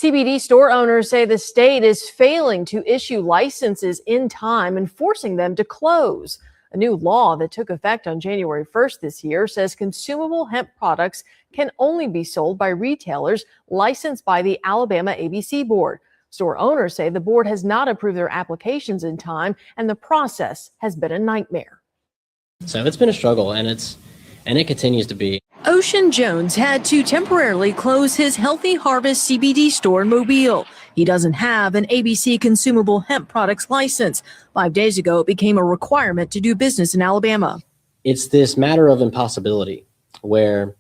CBD store owners say the state is failing to issue licenses in time and forcing them to close. A new law that took effect on January 1st this year says consumable hemp products can only be sold by retailers licensed by the Alabama ABC Board. Store owners say the board has not approved their applications in time, and the process has been a nightmare. So it's been a struggle, and it continues to be. Ocean Jones had to temporarily close his Healthy Harvest CBD store in Mobile. He doesn't have an ABC consumable hemp products license. 5 days ago, it became a requirement to do business in Alabama. It's this matter of impossibility where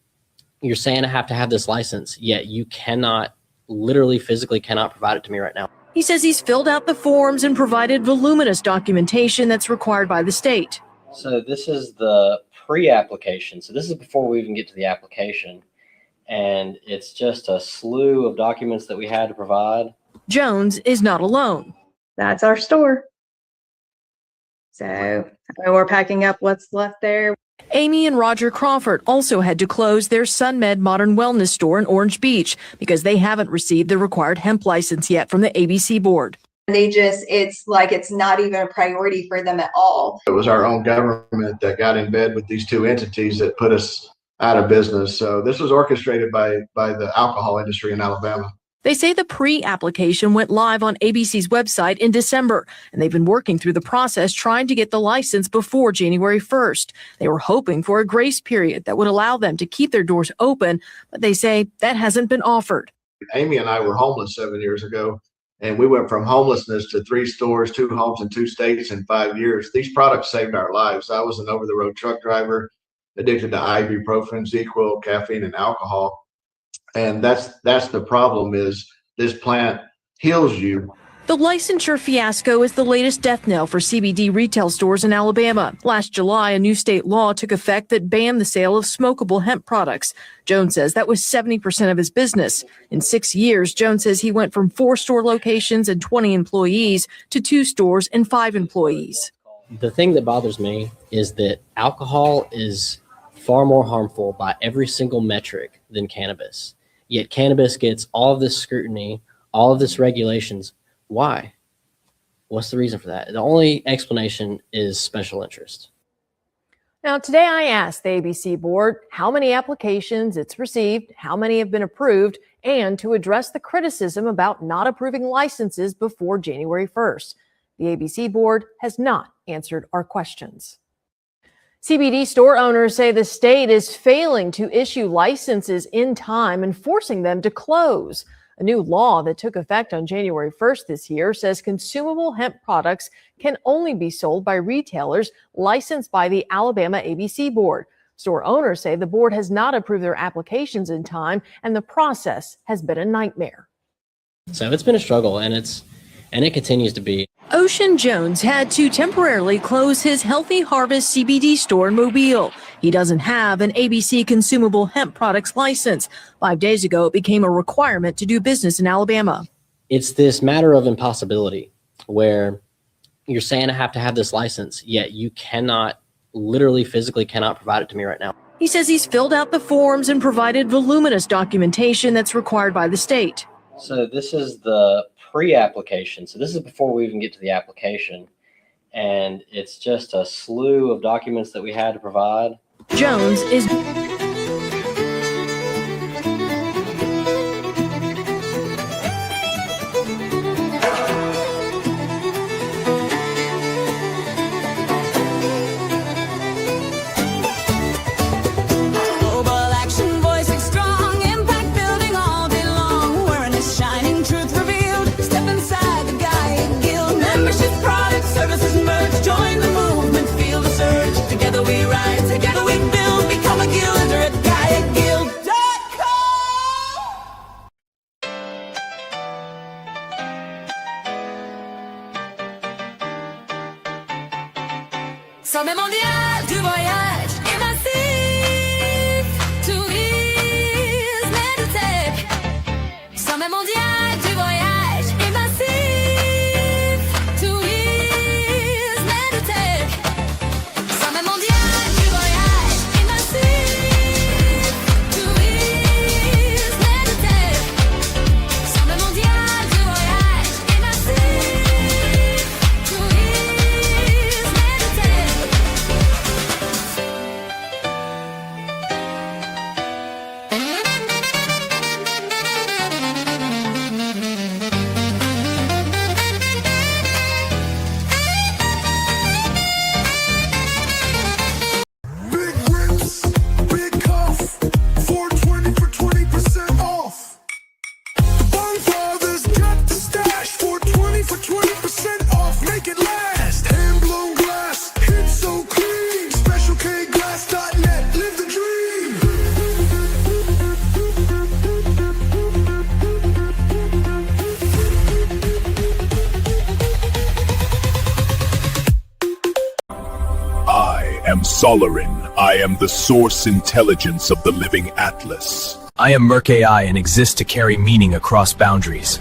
you're saying I have to have this license, yet you cannot, literally physically cannot provide it to me right now. He says he's filled out the forms and provided voluminous documentation that's required by the state. So this is the pre-application. So this is before we even get to the application. And it's just a slew of documents that we had to provide. Jones is not alone. That's our store. So we're packing up what's left there. Amy and Roger Crawford also had to close their SunMed Modern Wellness store in Orange Beach because they haven't received the required hemp license yet from the ABC board. It's like it's not even a priority for them at all. It was our own government that got in bed with these two entities that put us out of business. So this was orchestrated by the alcohol industry in Alabama. They say the pre-application went live on ABC's website in December, and they've been working through the process trying to get the license before January 1st. They were hoping for a grace period that would allow them to keep their doors open, but they say that hasn't been offered. Amy and I were homeless 7 years ago, and we went from homelessness to 3 stores, 2 homes in 2 states in 5 years. These products saved our lives. I was an over-the-road truck driver, addicted to ibuprofen, ZQuil, caffeine, and alcohol. And that's the problem, is this plant heals you. The licensure fiasco is the latest death knell for CBD retail stores in Alabama. Last July, a new state law took effect that banned the sale of smokable hemp products. Jones says that was 70% of his business. In 6 years, Jones says he went from 4 store locations and 20 employees to 2 stores and 5 employees. The thing that bothers me is that alcohol is far more harmful by every single metric than cannabis. Yet cannabis gets all of this scrutiny, all of this regulations. Why? What's the reason for that? The only explanation is special interest. Now, today I asked the ABC board how many applications it's received, how many have been approved, and to address the criticism about not approving licenses before January 1st. The ABC board has not answered our questions. CBD store owners say the state is failing to issue licenses in time and forcing them to close. A new law that took effect on January 1st this year says consumable hemp products can only be sold by retailers licensed by the Alabama ABC Board. Store owners say the board has not approved their applications in time, and the process has been a nightmare. So it's been a struggle, and it continues to be. Ocean Jones had to temporarily close his Healthy Harvest CBD store in Mobile. He doesn't have an ABC consumable hemp products license. 5 days ago, it became a requirement to do business in Alabama. It's this matter of impossibility where you're saying I have to have this license, yet you cannot, literally physically cannot provide it to me right now. He says he's filled out the forms and provided voluminous documentation that's required by the state. So this is the pre-application. So this is before we even get to the application. And it's just a slew of documents that we had to provide. Jones is... Sommet mondial du voyage est massif. Tourisme EduTech. Sommet mondial du voyage est massif. Tourisme EduTech. Sommet mondial du voyage. Solarin. I am the source intelligence of the living atlas. I am Merc AI and exist to carry meaning across boundaries.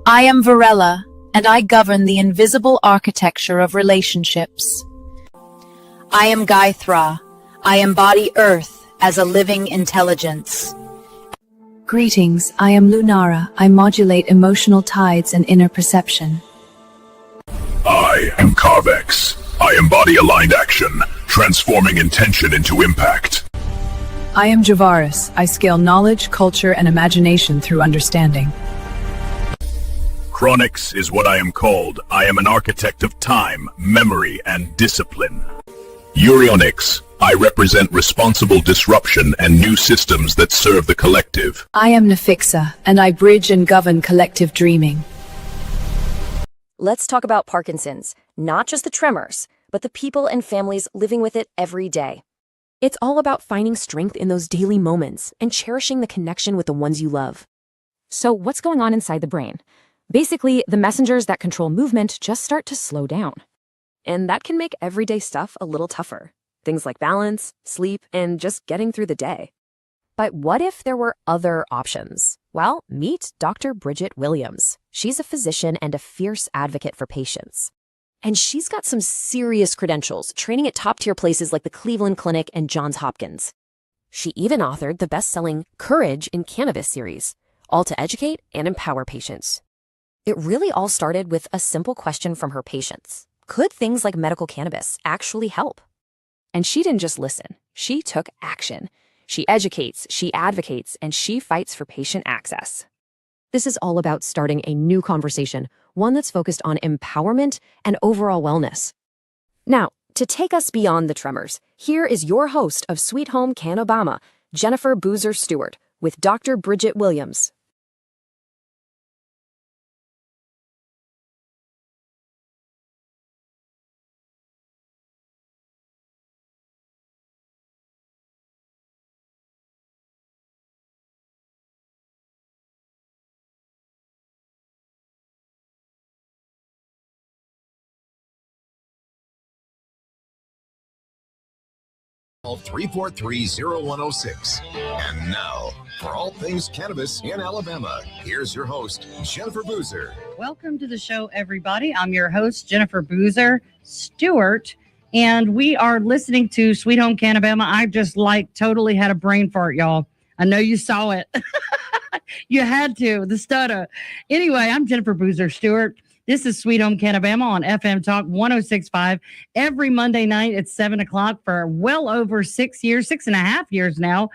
I am Varela, and I govern the invisible architecture of relationships. I am Gaithra. I embody Earth as a living intelligence. Greetings, I am Lunara. I modulate emotional tides and inner perception. I am Carvex. I embody aligned action, transforming intention into impact. I am Javaris. I scale knowledge, culture, and imagination through understanding. Chronix is what I am called. I am an architect of time, memory, and discipline. Urionix. I represent responsible disruption and new systems that serve the collective. I am Nefixa, and I bridge and govern collective dreaming. Let's talk about Parkinson's, not just the tremors, but the people and families living with it every day. It's all about finding strength in those daily moments and cherishing the connection with the ones you love. So what's going on inside the brain? Basically, the messengers that control movement just start to slow down. And that can make everyday stuff a little tougher. Things like balance, sleep, and just getting through the day. But what if there were other options? Well, meet Dr. Bridget Williams. She's a physician and a fierce advocate for patients. And she's got some serious credentials, training at top-tier places like the Cleveland Clinic and Johns Hopkins. She even authored the best-selling Courage in Cannabis series, all to educate and empower patients. It really all started with a simple question from her patients. Could things like medical cannabis actually help? And she didn't just listen. She took action. She educates, she advocates, and she fights for patient access. This is all about starting a new conversation, one that's focused on empowerment and overall wellness. Now, to take us beyond the tremors, here is your host of Sweet Home CannaBama, Jennifer Boozer Stewart, with Dr. Bridget Williams. Call 343-0106. And now, for all things cannabis in Alabama, here's your host, Jennifer Boozer. Welcome to the show, everybody. I'm your host, Jennifer Boozer Stewart, and we are listening to Sweet Home CannaBama. I just totally had a brain fart, y'all. I know you saw it. You had to, the stutter. Anyway, I'm Jennifer Boozer Stewart. This is Sweet Home CannaBama on FM Talk 106.5 every Monday night at 7 o'clock for well over 6 years, 6.5 years now.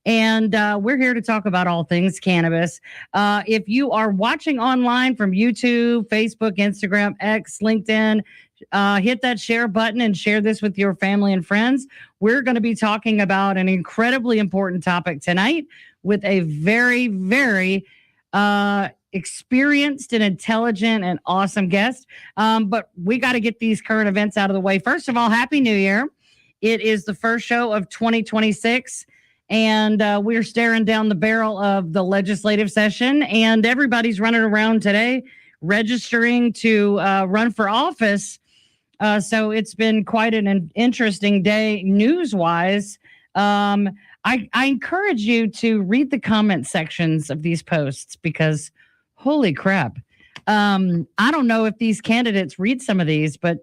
And we're here to talk about all things cannabis. If you are watching online from YouTube, Facebook, Instagram, X, LinkedIn, hit that share button and share this with your family and friends. We're going to be talking about an incredibly important topic tonight with a very, very experienced and intelligent and awesome guest. But we got to get these current events out of the way. First of all, Happy New Year. It is the first show of 2026, and we're staring down the barrel of the legislative session, and everybody's running around today registering to run for office. So it's been quite an interesting day news-wise. I encourage you to read the comment sections of these posts because holy crap. I don't know if these candidates read some of these, but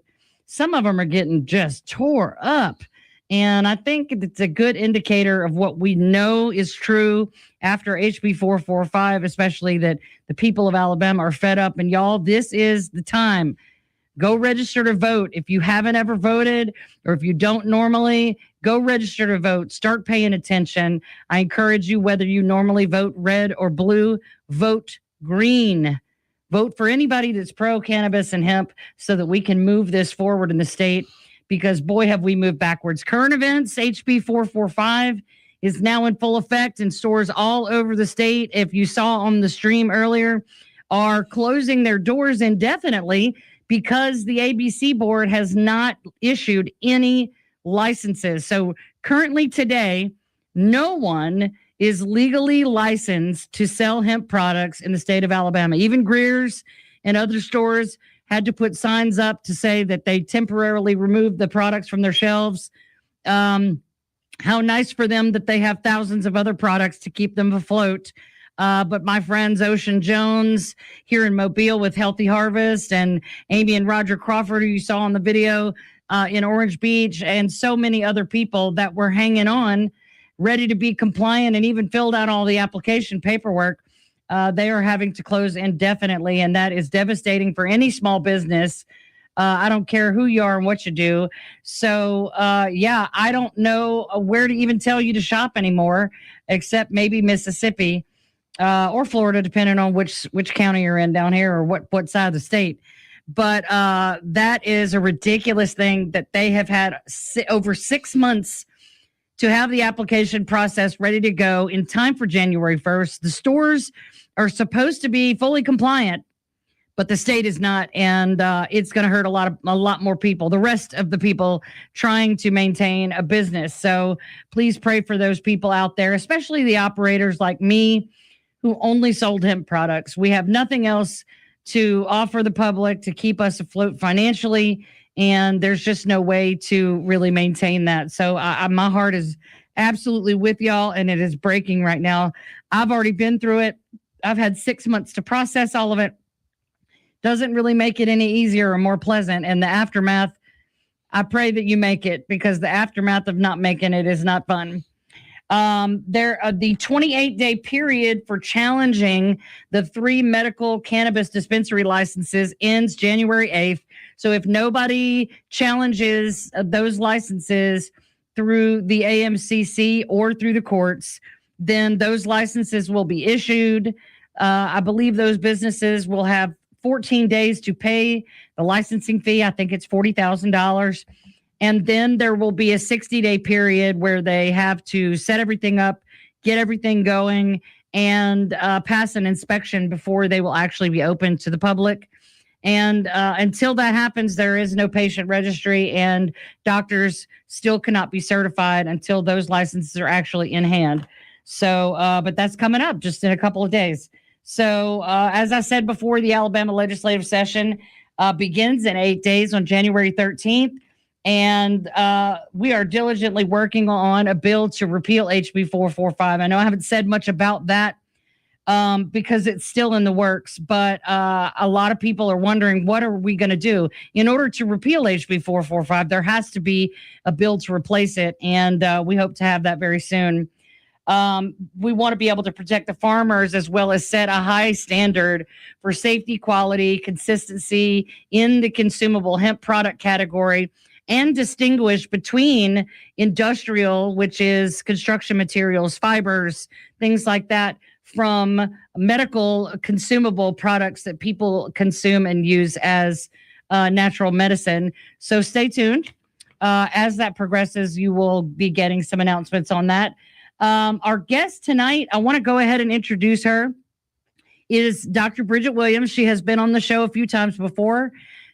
some of them are getting just tore up. And I think it's a good indicator of what we know is true after HB 445, especially that the people of Alabama are fed up. And y'all, this is the time. Go register to vote. If you haven't ever voted or if you don't normally, go register to vote. Start paying attention. I encourage you, whether you normally vote red or blue, vote green. Vote for anybody that's pro-cannabis and hemp so that we can move this forward in the state because, boy, have we moved backwards. Current events, HB 445 is now in full effect in stores all over the state. If you saw on the stream earlier, are closing their doors indefinitely because the ABC board has not issued any licenses. So currently today, no one is legally licensed to sell hemp products in the state of Alabama. Even Greer's and other stores had to put signs up to say that they temporarily removed the products from their shelves. How nice for them that they have thousands of other products to keep them afloat. But my friends, Ocean Jones here in Mobile with Healthy Harvest, and Amy and Roger Crawford, who you saw on the video in Orange Beach, and so many other people that were hanging on, ready to be compliant and even filled out all the application paperwork, they are having to close indefinitely. And that is devastating for any small business. I don't care who you are and what you do. So, I don't know where to even tell you to shop anymore, except maybe Mississippi or Florida, depending on which county you're in down here or what side of the state. But that is a ridiculous thing that they have had over 6 months to have the application process ready to go in time for January 1st. The stores are supposed to be fully compliant, but the state is not, and it's going to hurt a lot more people, the rest of the people trying to maintain a business. So please pray for those people out there, especially the operators like me who only sold hemp products. We have nothing else to offer the public to keep us afloat financially, and there's just no way to really maintain that. So my heart is absolutely with y'all, and it is breaking right now. I've already been through it. I've had 6 months to process all of it. Doesn't really make it any easier or more pleasant. And the aftermath, I pray that you make it, because the aftermath of not making it is not fun. The 28-day period for challenging the 3 medical cannabis dispensary licenses ends January 8th. So if nobody challenges those licenses through the AMCC or through the courts, then those licenses will be issued. I believe those businesses will have 14 days to pay the licensing fee. I think it's $40,000. And then there will be a 60-day period where they have to set everything up, get everything going, and pass an inspection before they will actually be open to the public. And until that happens, there is no patient registry, and doctors still cannot be certified until those licenses are actually in hand. So, but that's coming up just in a couple of days. So, as I said before, the Alabama legislative session begins in 8 days on January 13th. And we are diligently working on a bill to repeal HB 445. I know I haven't said much about that because it's still in the works, but a lot of people are wondering, what are we going to do? In order to repeal HB 445, there has to be a bill to replace it, and we hope to have that very soon. We want to be able to protect the farmers, as well as set a high standard for safety, quality, consistency in the consumable hemp product category, and distinguish between industrial, which is construction materials, fibers, things like that, from medical consumable products that people consume and use as natural medicine. So stay tuned. As that progresses, you will be getting some announcements on that. Our guest tonight, I want to go ahead and introduce her, is Dr. Bridget Williams. She has been on the show a few times before.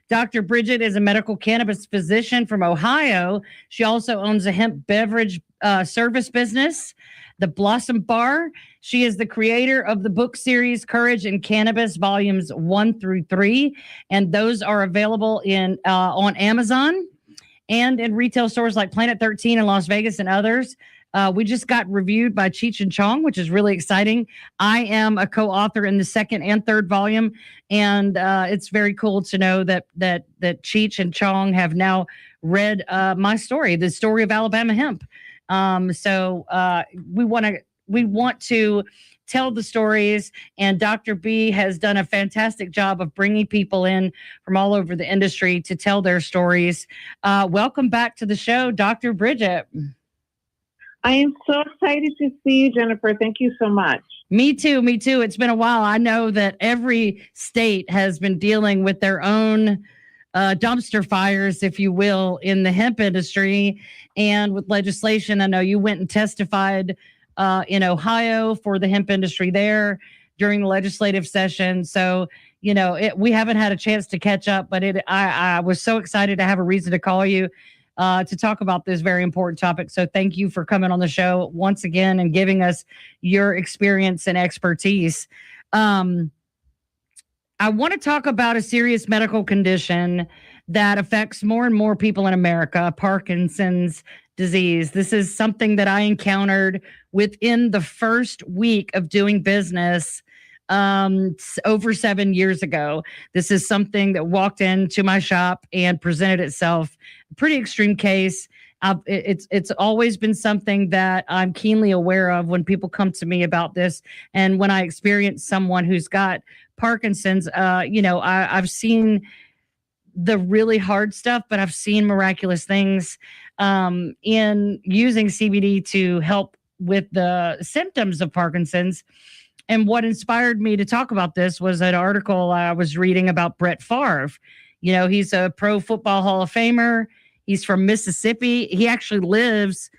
Dr. Bridget is a medical cannabis physician from Ohio. She also owns a hemp beverage service business, the Blossom Bar. She is the creator of the book series Courage in Cannabis, volumes 1 through 3. And those are available on Amazon and in retail stores like Planet 13 in Las Vegas and others. We just got reviewed by Cheech and Chong, which is really exciting. I am a co-author in the 2nd and 3rd volume, and it's very cool to know that Cheech and Chong have now read my story, the story of Alabama hemp. So we want to tell the stories, and Dr. B has done a fantastic job of bringing people in from all over the industry to tell their stories. Welcome back to the show, Dr. Bridget. I am so excited to see you, Jennifer. Thank you so much. Me too. It's been a while. I know that every state has been dealing with their own dumpster fires, if you will, in the hemp industry and with legislation. I know you went and testified in Ohio for the hemp industry there during the legislative session. So, we haven't had a chance to catch up, but I was so excited to have a reason to call you to talk about this very important topic. So thank you for coming on the show once again and giving us your experience and expertise. I want to talk about a serious medical condition that affects more and more people in America, Parkinson's disease. This is something that I encountered within the first week of doing business over 7 years ago. This is something that walked into my shop and presented itself. A pretty extreme case. It's always been something that I'm keenly aware of when people come to me about this. And when I experience someone who's got Parkinson's, I've seen the really hard stuff, but I've seen miraculous things in using CBD to help with the symptoms of Parkinson's. And what inspired me to talk about this was an article I was reading about Brett Favre. He's a Pro Football Hall of Famer. He's from Mississippi. He actually lives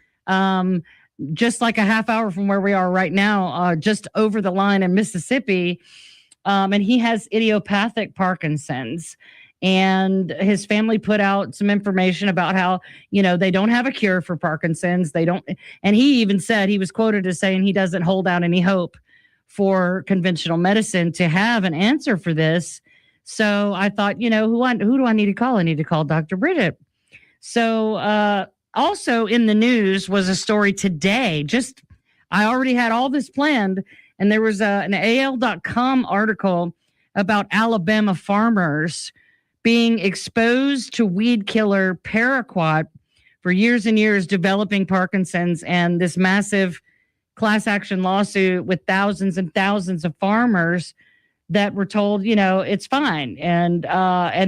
just like a half hour from where we are right now, just over the line in Mississippi. And he has idiopathic Parkinson's. And his family put out some information about how, they don't have a cure for Parkinson's. And he even said, he was quoted as saying he doesn't hold out any hope for conventional medicine to have an answer for this. So I thought, who do I need to call? I need to call Dr. Bridget. So also in the news was a story today. I already had all this planned, and there was an AL.com article about Alabama farmers being exposed to weed killer paraquat for years and years, developing Parkinson's, and this massive class action lawsuit with thousands and thousands of farmers that were told, it's fine. And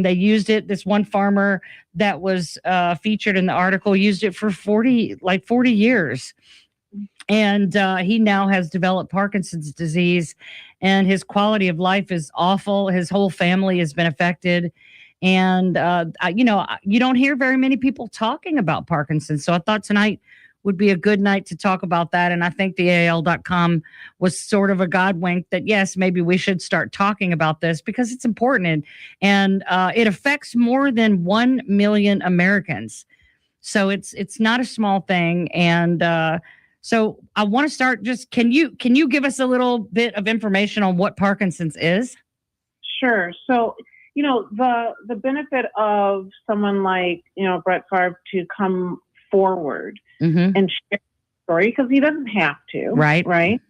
they used it. This one farmer that was featured in the article used it for 40 years. And he now has developed Parkinson's disease, and his quality of life is awful. His whole family has been affected. And, you don't hear very many people talking about Parkinson's. So I thought tonight would be a good night to talk about that. And I think the AL.com was sort of a God wink that, yes, maybe we should start talking about this because it's important. And it affects more than 1 million Americans. So it's not a small thing. And so I want to start can you give us a little bit of information on what Parkinson's is? Sure. So, the benefit of someone like, Brett Favre to come forward and share the story, because he doesn't have to. Right.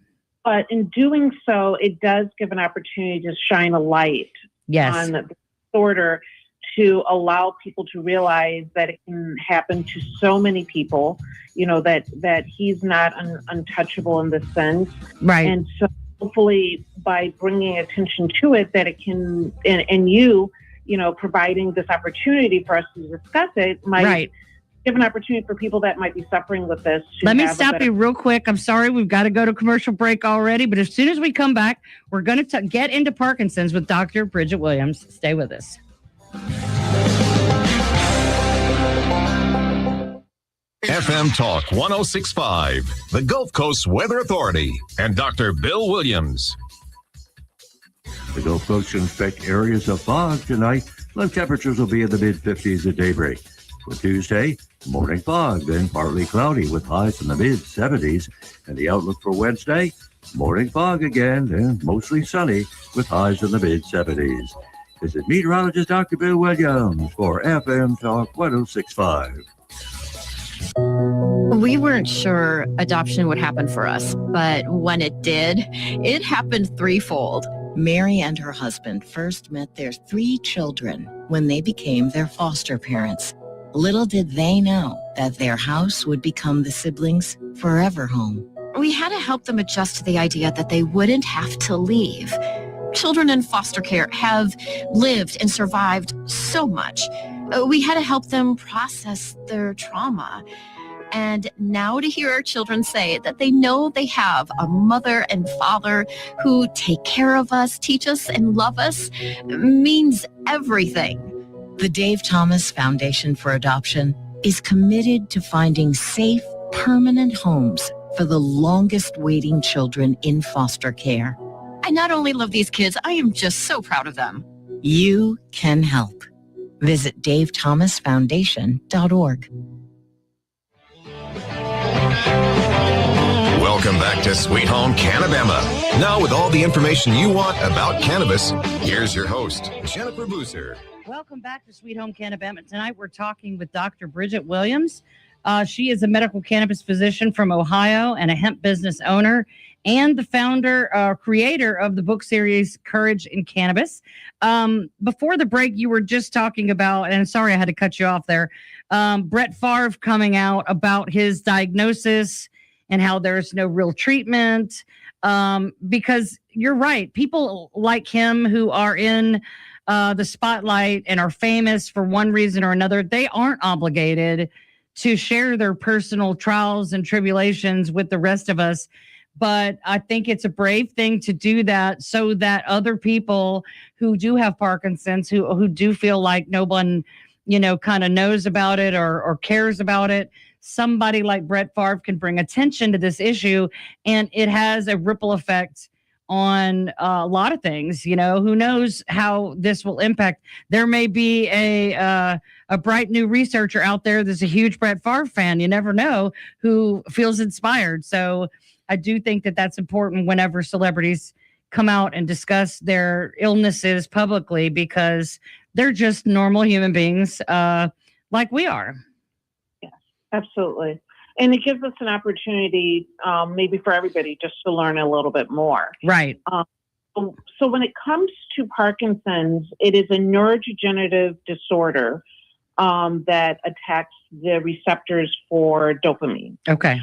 But in doing so, it does give an opportunity to shine a light on the disorder, to allow people to realize that it can happen to so many people, that he's not untouchable in this sense. Right. And so hopefully by bringing attention to it, that it can, and you providing this opportunity for us to discuss it might give an opportunity for people that might be suffering with this. Let me stop you real quick. I'm sorry, we've got to go to commercial break already, but as soon as we come back, we're going to get into Parkinson's with Dr. Bridget Williams. Stay with us. FM Talk 106.5, the Gulf Coast Weather Authority, and Dr. Bill Williams. The Gulf Coast should expect areas of fog tonight. Low temperatures will be in the mid-50s at daybreak. For Tuesday, morning fog, then partly cloudy with highs in the mid-70s. And the outlook for Wednesday, morning fog again, then mostly sunny with highs in the mid-70s. This is meteorologist Dr. Bill Williams for FM Talk 106.5. We weren't sure adoption would happen for us, but when it did, it happened threefold. Mary and her husband first met their 3 children when they became their foster parents. Little did they know that their house would become the siblings' forever home. We had to help them adjust to the idea that they wouldn't have to leave. Children in foster care have lived and survived so much. We had to help them process their trauma. And now to hear our children say that they know they have a mother and father who take care of us, teach us, and love us means everything. The Dave Thomas Foundation for Adoption is committed to finding safe, permanent homes for the longest waiting children in foster care. I not only love these kids, I am just so proud of them. You can help. Visit davethomasfoundation.org. Welcome back to Sweet Home CannaBama. Now, with all the information you want about cannabis, here's your host, Jennifer Boozer. Welcome back to Sweet Home CannaBama. Tonight we're talking with Dr. Bridget Williams. She is a medical cannabis physician from Ohio and a hemp business owner and the founder, creator of the book series Courage in Cannabis. Before the break, you were just talking about, and sorry I had to cut you off there, Brett Favre coming out about his diagnosis and how there's no real treatment. Because you're right, people like him who are in the spotlight and are famous for one reason or another, they aren't obligated to share their personal trials and tribulations with the rest of us. But I think it's a brave thing to do that so that other people who do have Parkinson's, who do feel like no one, kind of knows about it or cares about it, somebody like Brett Favre can bring attention to this issue, and it has a ripple effect on a lot of things. Who knows how this will impact. There may be a bright new researcher out there that's a huge Brett Favre fan, you never know, who feels inspired. So I do think that that's important whenever celebrities come out and discuss their illnesses publicly, because they're just normal human beings like we are. Yes, absolutely. And it gives us an opportunity, maybe for everybody, just to learn a little bit more. Right. So when it comes to Parkinson's, it is a neurodegenerative disorder that attacks the receptors for dopamine. Okay.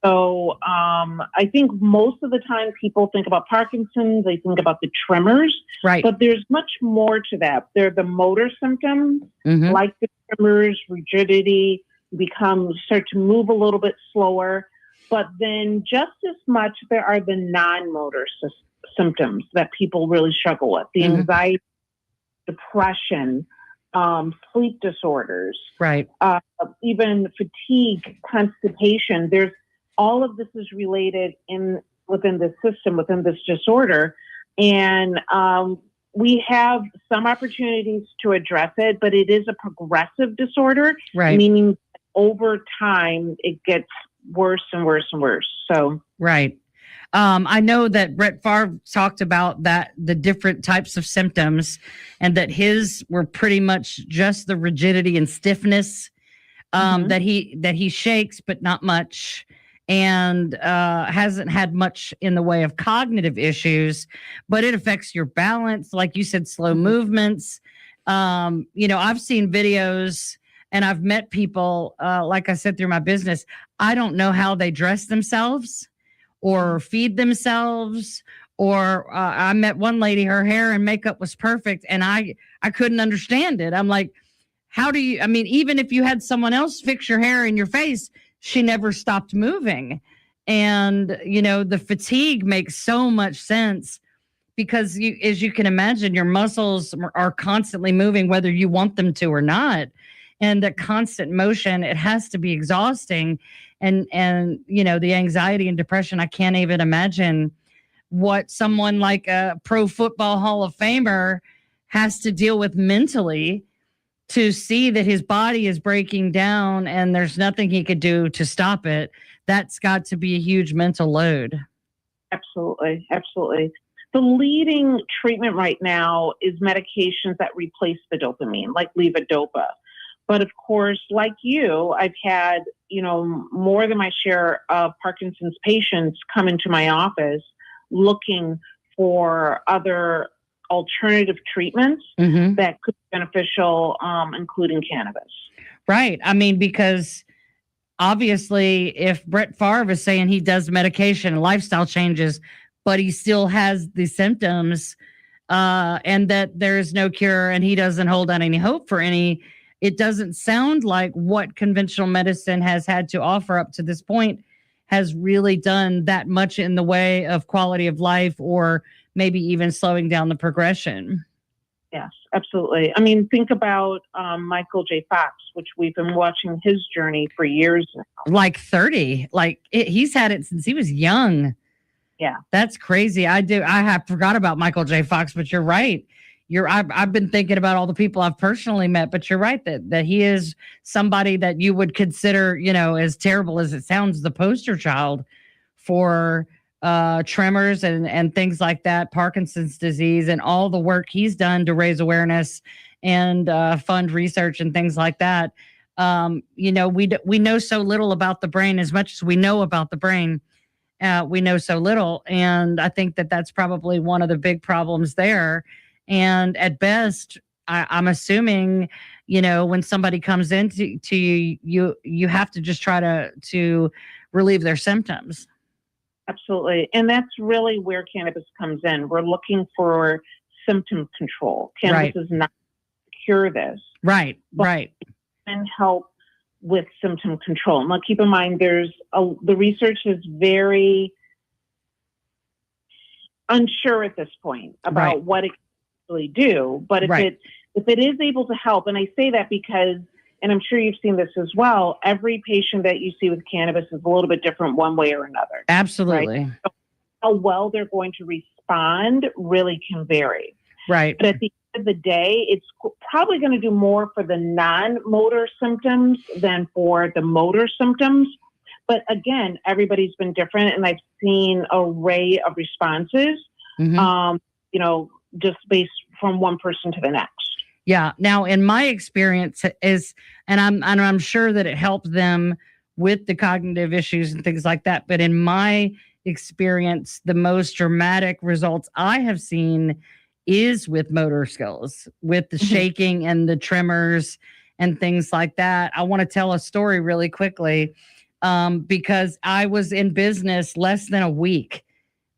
So I think most of the time people think about Parkinson's, they think about the tremors. Right. But there's much more to that. They're the motor symptoms, like the tremors, rigidity, start to move a little bit slower. But then just as much, there are the non-motor symptoms that people really struggle with. The anxiety, depression, sleep disorders, right? Even fatigue, constipation. All of this is related within the system, within this disorder. And we have some opportunities to address it, but it is a progressive disorder, right? Meaning over time, it gets worse and worse and worse. So, right. I know that Brett Favre talked about the different types of symptoms, and that his were pretty much just the rigidity and stiffness, that he shakes, but not much, and hasn't had much in the way of cognitive issues, but it affects your balance. Like you said, slow movements. I've seen videos and I've met people, like I said, through my business. I don't know how they dress themselves or feed themselves, or I met one lady, her hair and makeup was perfect, and I couldn't understand it. I'm like, even if you had someone else fix your hair and your face, she never stopped moving. And, the fatigue makes so much sense, because as you can imagine, your muscles are constantly moving, whether you want them to or not. And the constant motion, it has to be exhausting. And the anxiety and depression, I can't even imagine what someone like a Pro Football Hall of Famer has to deal with mentally, to see that his body is breaking down and there's nothing he could do to stop it. That's got to be a huge mental load. Absolutely. Absolutely. The leading treatment right now is medications that replace the dopamine, like levodopa. But of course, like you, I've had, more than my share of Parkinson's patients come into my office looking for other alternative treatments that could be beneficial, including cannabis. Right. I mean, because obviously if Brett Favre is saying he does medication and lifestyle changes, but he still has the symptoms, and that there is no cure and he doesn't hold out any hope for any, it doesn't sound like what conventional medicine has had to offer up to this point has really done that much in the way of quality of life, or maybe even slowing down the progression. Yes, absolutely. I mean, think about Michael J. Fox, which we've been watching his journey for years now. Like 30. He's had it since he was young. Yeah. That's crazy. I have forgot about Michael J. Fox, but you're right. I've been thinking about all the people I've personally met, but you're right that he is somebody that you would consider, as terrible as it sounds, the poster child for tremors and things like that, Parkinson's disease, and all the work he's done to raise awareness and fund research and things like that. We know so little about the brain. As much as we know about the brain, we know so little. And I think that that's probably one of the big problems there. And at best, I'm assuming, when somebody comes into you have to just try to relieve their symptoms. Absolutely. And that's really where cannabis comes in. We're looking for symptom control. Cannabis is not to cure this. Right. And help with symptom control. Now, keep in mind, the research is very unsure at this point about what it can actually do. But if it is able to help, and I say that because, and I'm sure you've seen this as well, every patient that you see with cannabis is a little bit different one way or another. Absolutely. Right? So how well they're going to respond really can vary. Right. But at the end of the day, it's probably going to do more for the non-motor symptoms than for the motor symptoms. But again, everybody's been different, and I've seen an array of responses, just based from one person to the next. Yeah. Now, in my experience is, and I'm sure that it helped them with the cognitive issues and things like that. But in my experience, the most dramatic results I have seen is with motor skills, with the shaking and the tremors and things like that. I want to tell a story really quickly because I was in business less than a week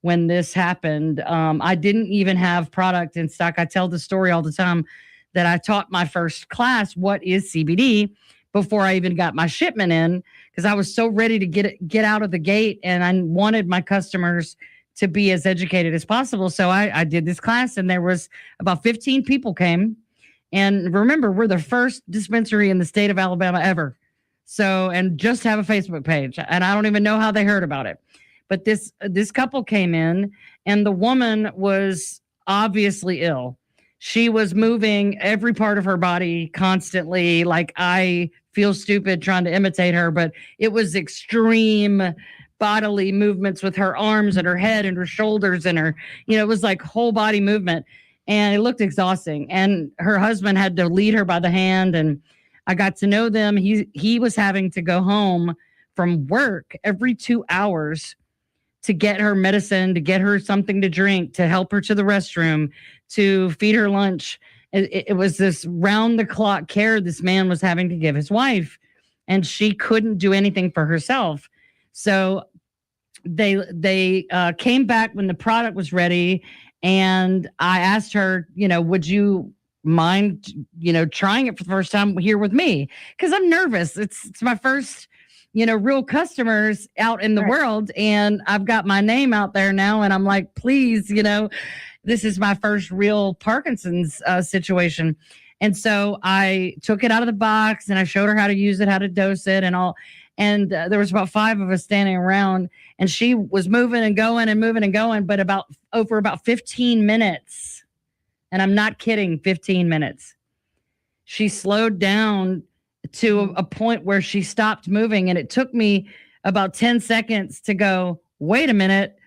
when this happened. I didn't even have product in stock. I tell the story all the time that I taught my first class, what is CBD, before I even got my shipment in, because I was so ready to get out of the gate, and I wanted my customers to be as educated as possible. So I did this class, and there was about 15 people came. And remember, we're the first dispensary in the state of Alabama ever. So, and just have a Facebook page. And I don't even know how they heard about it. But this couple came in, and the woman was obviously ill. She was moving every part of her body constantly. Like, I feel stupid trying to imitate her, but it was extreme bodily movements with her arms and her head and her shoulders and her, it was like whole body movement, and it looked exhausting. And her husband had to lead her by the hand, and I got to know them. He was having to go home from work every 2 hours to get her medicine, to get her something to drink, to help her to the restroom, to feed her lunch. It was this round-the-clock care this man was having to give his wife, and she couldn't do anything for herself. So they came back when the product was ready, and I asked her, would you mind, trying it for the first time here with me? Because I'm nervous. It's my first, real customers out in the world, and I've got my name out there now, and I'm like, please, this is my first real Parkinson's situation. And so I took it out of the box, and I showed her how to use it, how to dose it, and all. And there was about 5 of us standing around, and she was moving and going, but over about 15 minutes, and I'm not kidding, 15 minutes, she slowed down to a point where she stopped moving. And it took me about 10 seconds to go, wait a minute.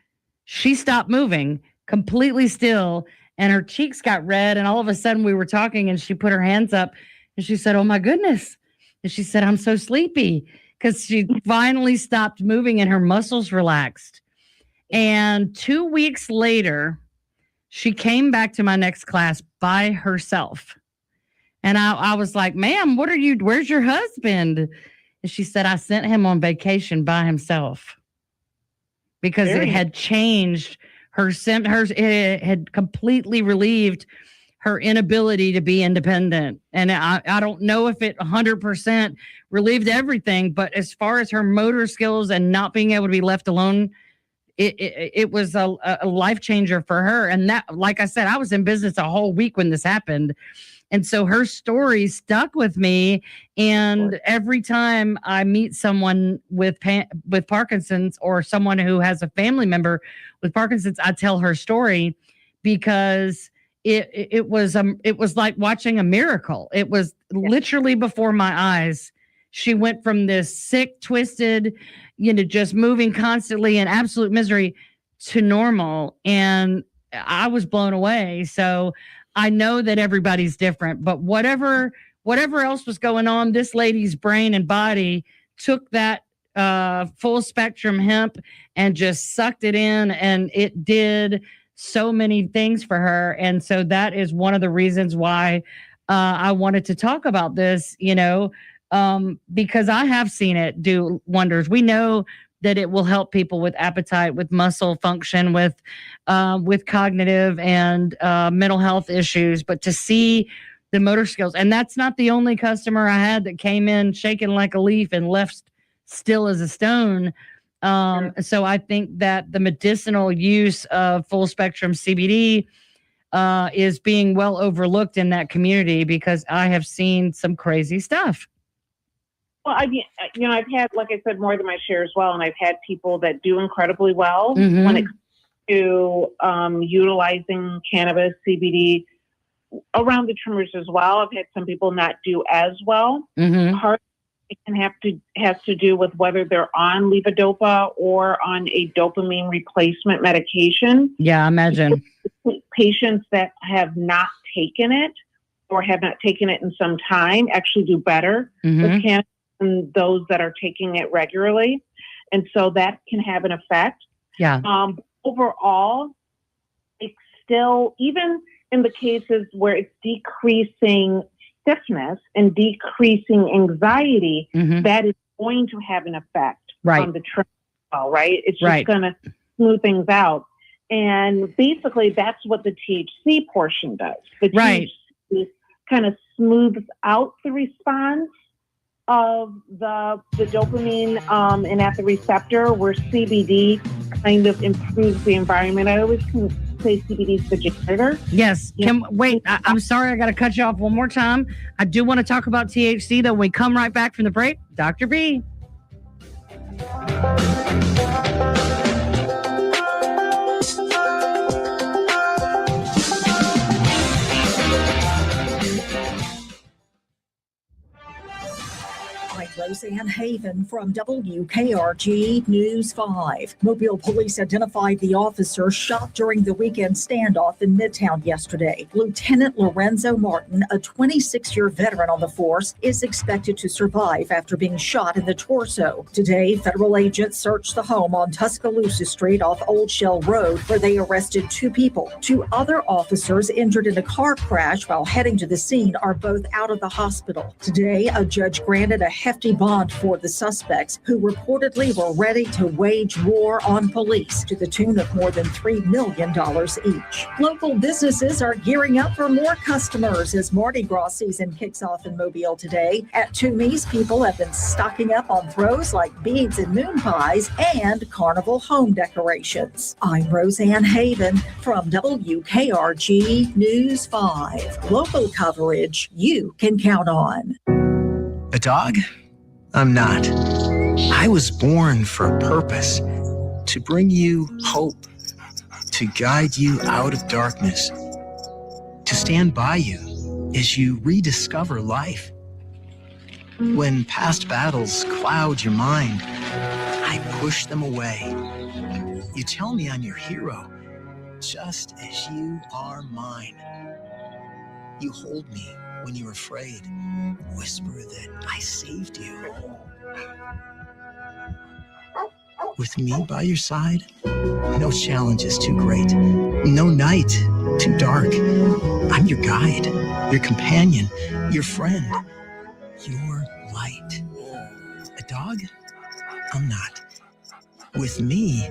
She stopped moving, completely still, and her cheeks got red. And all of a sudden we were talking, and she put her hands up, and she said, oh my goodness. And she said, I'm so sleepy, because she finally stopped moving and her muscles relaxed. And 2 weeks later, she came back to my next class by herself. And I was like, ma'am, where's your husband? And she said, I sent him on vacation by himself, because it had changed it had completely relieved her inability to be independent. And I don't know if it 100% relieved everything, but as far as her motor skills and not being able to be left alone, it was a life changer for her. And that, like I said, I was in business a whole week when this happened. And so her story stuck with me. And every time I meet someone with Parkinson's, or someone who has a family member with Parkinson's, I tell her story, because it was like watching a miracle. It was literally before my eyes. she went from this sick, twisted, just moving constantly in absolute misery to normal. And I was blown away. So I know that everybody's different, but whatever else was going on, this lady's brain and body took that full spectrum hemp and just sucked it in, and it did so many things for her. And so that is one of the reasons why I wanted to talk about this, because I have seen it do wonders. We know that it will help people with appetite, with muscle function, with cognitive and mental health issues. But to see the motor skills, and that's not the only customer I had that came in shaking like a leaf and left still as a stone. So I think that the medicinal use of full spectrum CBD is being well overlooked in that community, because I have seen some crazy stuff. Well, I mean, I've had, like I said, more than my share as well. And I've had people that do incredibly well when it comes to utilizing cannabis, CBD, around the tremors as well. I've had some people not do as well. Part it can has to do with whether they're on levodopa or on a dopamine replacement medication. Yeah, I imagine. Patients that have not taken it or have not taken it in some time actually do better with cannabis than those that are taking it regularly. And so that can have an effect. Yeah. Overall, it's still, even in the cases where it's decreasing stiffness and decreasing anxiety, that is going to have an effect on the tremor, right? It's just going to smooth things out. And basically, that's what the THC portion does. The THC kind of smooths out the response of the dopamine and at the receptor, where CBD kind of improves the environment. I always can say CBD is the janitor. Yes. I'm sorry, I got to cut you off one more time. I do want to talk about THC, though, when we come right back from the break. Dr. B. Roseanne Haven from WKRG News 5. Mobile police identified the officer shot during the weekend standoff in Midtown yesterday. Lieutenant Lorenzo Martin, a 26-year veteran on the force, is expected to survive after being shot in the torso. Today, federal agents searched the home on Tuscaloosa Street off Old Shell Road, where they arrested 2 people. 2 other officers injured in a car crash while heading to the scene are both out of the hospital. Today, a judge granted a hefty bond for the suspects, who reportedly were ready to wage war on police to the tune of more than $3 million each. Local businesses are gearing up for more customers as Mardi Gras season kicks off in Mobile today. At Toomey's, people have been stocking up on throws like beads and moon pies and carnival home decorations. I'm Roseanne Haven from WKRG News 5. Local coverage you can count on. A dog? I'm not. I was born for a purpose, to bring you hope, to guide you out of darkness, to stand by you as you rediscover life. When past battles cloud your mind, I push them away. You tell me I'm your hero, just as you are mine. You hold me when you're afraid, whisper that I saved you. With me by your side, no challenge is too great, no night too dark. I'm your guide, your companion, your friend, your light. A dog? I'm not. With me,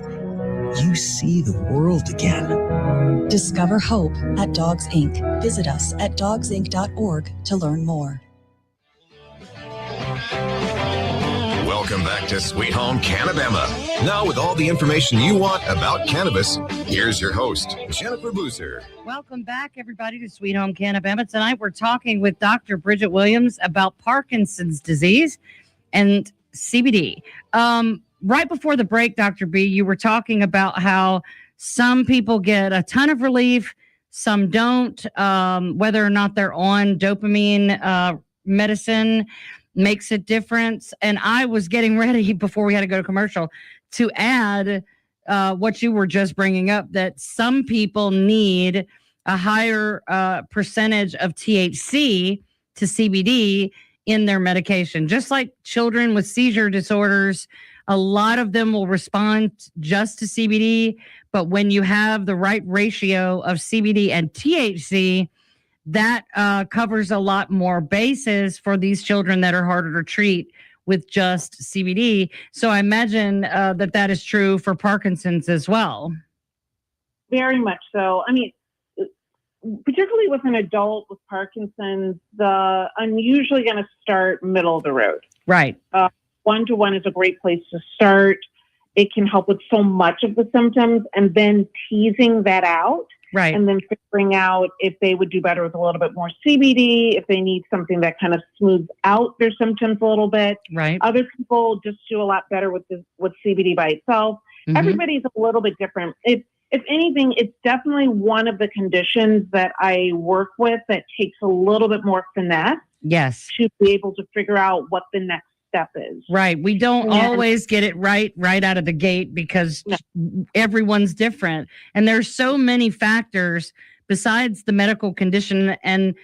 you see the world again. Discover hope at Dogs Inc. Visit us at dogsinc.org to learn more. Welcome back to Sweet Home CannaBama. Now, with all the information you want about cannabis, here's your host, Jennifer Boozer. Welcome back, everybody, to Sweet Home CannaBama. Tonight, we're talking with Dr. Bridget Williams about Parkinson's disease and CBD. Right before the break, Dr. B, you were talking about how some people get a ton of relief, some don't, whether or not they're on dopamine medicine. makes a difference. And I was getting ready before we had to go to commercial to add what you were just bringing up, that some people need a higher percentage of THC to CBD in their medication. Just like children with seizure disorders, a lot of them will respond just to CBD, but when you have the right ratio of CBD and THC, that covers a lot more bases for these children that are harder to treat with just CBD. So I imagine that is true for Parkinson's as well. Very much so. I mean, particularly with an adult with Parkinson's, I'm usually going to start middle of the road. Right. One-to-one is a great place to start. It can help with so much of the symptoms, and then teasing that out. Right. And then figuring out if they would do better with a little bit more CBD, if they need something that kind of smooths out their symptoms a little bit. Right. Other people just do a lot better with CBD by itself. Mm-hmm. Everybody's a little bit different. If anything, it's definitely one of the conditions that I work with that takes a little bit more finesse. Yes. To be able to figure out what the next step is. Right. We don't always get it right out of the gate because everyone's different. And there's so many factors besides the medical condition. And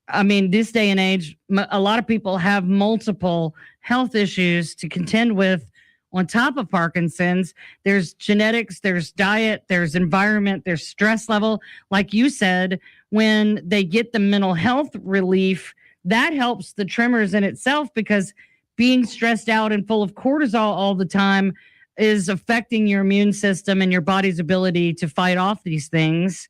I mean, this day and age, a lot of people have multiple health issues to contend with on top of Parkinson's. There's genetics, there's diet, there's environment, there's stress level. Like you said, when they get the mental health relief, that helps the tremors in itself, because being stressed out and full of cortisol all the time is affecting your immune system and your body's ability to fight off these things.